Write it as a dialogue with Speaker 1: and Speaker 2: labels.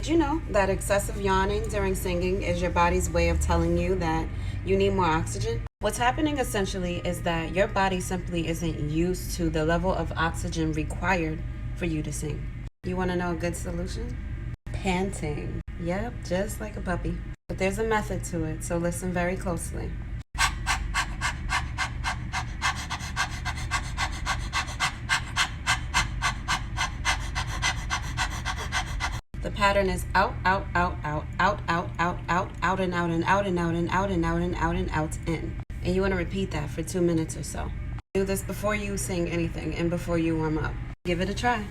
Speaker 1: Did you know that excessive yawning during singing is your body's way of telling you that you need more oxygen? What's happening essentially is that your body simply isn't used to the level of oxygen required for you to sing. You want to know a good solution? Panting. Yep, just like a puppy. But there's a method to it, so listen very closely. The pattern is out, out, out, out, out, out, out, out, out and out and out and out and out and out and out and out in. And you want to repeat that for 2 minutes or so. Do this before you sing anything and before you warm up. Give it a try.